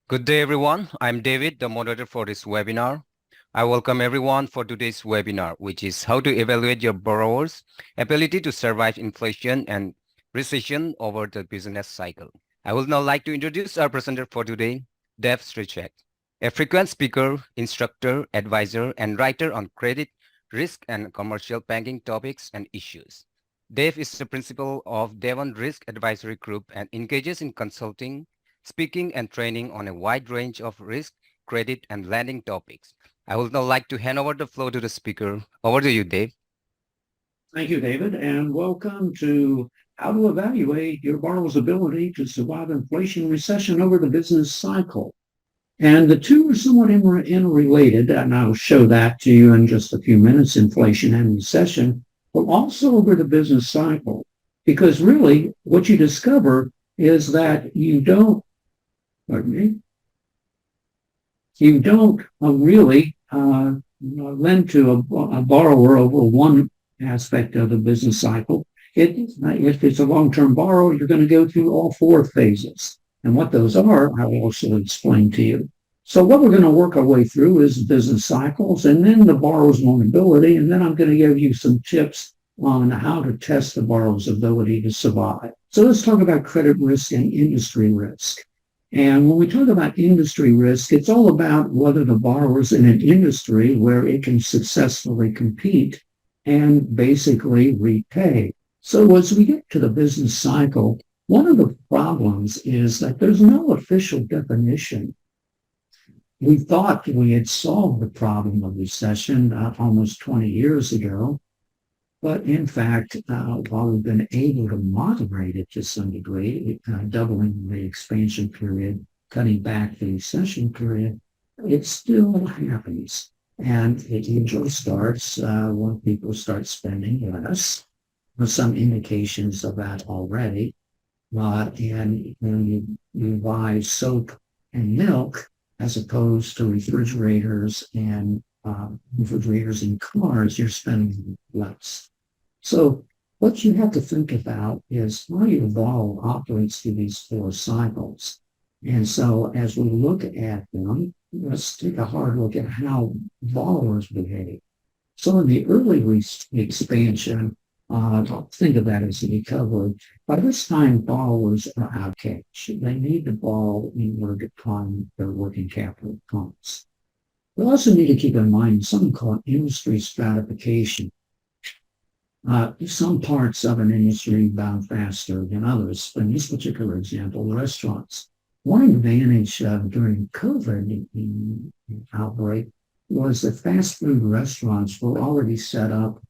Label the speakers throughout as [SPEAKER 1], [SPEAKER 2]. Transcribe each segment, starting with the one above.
[SPEAKER 1] Good day, everyone. I'm David, the moderator for this webinar. I welcome everyone for today's webinar, which is how to evaluate your borrower's ability to survive inflation and recession over the business cycle. I would now like to introduce our presenter for today, Dev Strichek, a frequent speaker, instructor, advisor, and writer on credit, risk, and commercial banking topics and issues. Dave is the principal of Devon Risk Advisory Group and engages in consulting, speaking and training on a wide range of risk, credit, and lending topics. I would now like to hand over the floor to the speaker. Over to you, Dave.
[SPEAKER 2] Thank you, David, and welcome to how to evaluate your borrower's ability to survive inflation and recession over the business cycle. And the two are somewhat interrelated, and I'll show that to you in just a few minutes, inflation and recession, but also over the business cycle. Because really, what you discover is that you don't really lend to a borrower over one aspect of the business cycle. If it's a long-term borrower, you're going to go through all four phases. And what those are, I will also explain to you. So what we're going to work our way through is business cycles and then the borrower's vulnerability. And then I'm going to give you some tips on how to test the borrower's ability to survive. So let's talk about credit risk and industry risk. And when we talk about industry risk, it's all about whether the borrower's in an industry where it can successfully compete and basically repay. So as we get to the business cycle, one of the problems is that there's no official definition. We thought we had solved the problem of recession almost 20 years ago, but in fact, while we've been able to moderate it to some degree, doubling the expansion period, cutting back the recession period, it still happens. And it usually starts when people start spending less. There's some indications of that already. And when you buy soap and milk as opposed to refrigerators and cars, you're spending less. So what you have to think about is how your borrower operates through these four cycles. And so as we look at them, let's take a hard look at how borrowers behave. So in the early expansion, think of that as a recovery. By this time, borrowers are out of cash. They need to borrow in order to fund their working capital accounts. We also need to keep in mind something called industry stratification. Some parts of an industry rebound faster than others. In this particular example, restaurants. One advantage during COVID outbreak was that fast food restaurants were already set up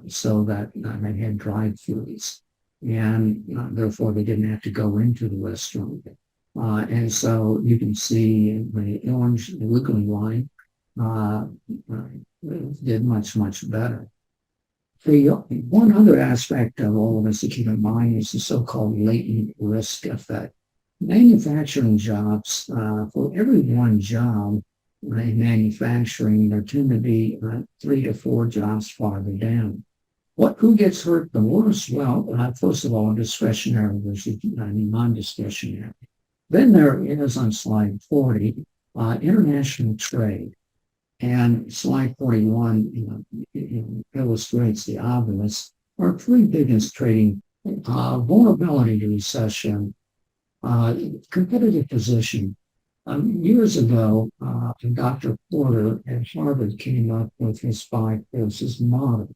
[SPEAKER 2] so that they had drive-thrus, and therefore they didn't have to go into the restaurant. And so you can see the orange wiggling line did much, much better. One other aspect of all of this to keep in mind is the so-called latent risk effect. Manufacturing jobs, for every one job in manufacturing, there tend to be 3 to 4 jobs farther down. Who gets hurt the worst? Well, first of all, discretionary versus non-discretionary. Then there is on slide 40, international trade. And slide 41 illustrates the obvious. Our three biggest trading, vulnerability to recession, competitive position. Years ago, Dr. Porter at Harvard came up with his 5 forces model.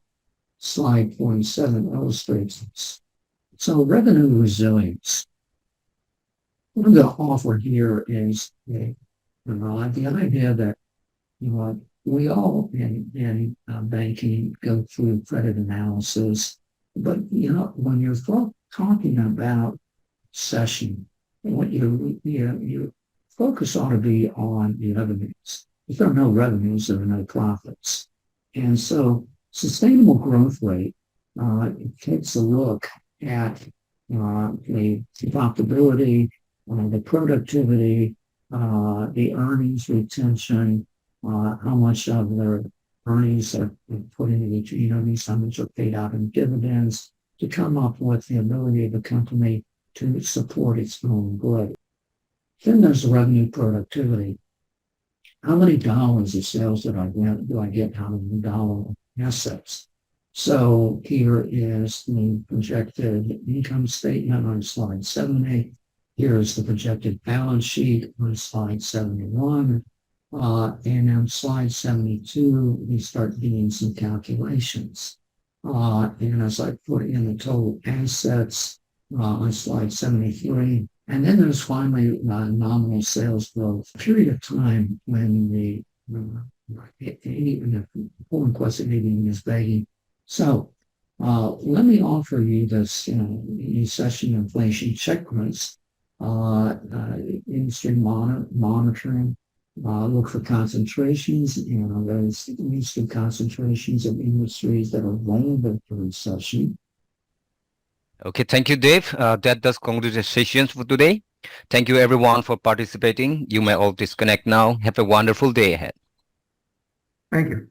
[SPEAKER 2] Slide 47 illustrates this. So revenue resilience. What I'm going to offer here is the idea that we all in banking go through credit analysis, but when you're talking about recession, what your focus ought to be on the revenues. If there are no revenues, there are no profits. And so sustainable growth rate takes a look at the profitability, the productivity, the earnings retention, how much of their earnings are put into the earnings, how much are paid out in dividends, to come up with the ability of the company to support its own growth. Then there's the revenue productivity. How many dollars of sales do I get out of the dollar of assets? So here is the projected income statement on slide 70. Here is the projected balance sheet on slide 71. And on slide 72, we start doing some calculations. And as I put in the total assets on slide 73, and then there's finally nominal sales growth, a period of time when the foreign question is begging. So let me offer you this recession inflation checklist, industry monitoring. Look for concentrations, those industry concentrations of industries that are vulnerable to recession.
[SPEAKER 1] Okay, thank you, Dave. That does conclude the sessions for today. Thank you, everyone, for participating. You may all disconnect now. Have a wonderful day ahead.
[SPEAKER 2] Thank you.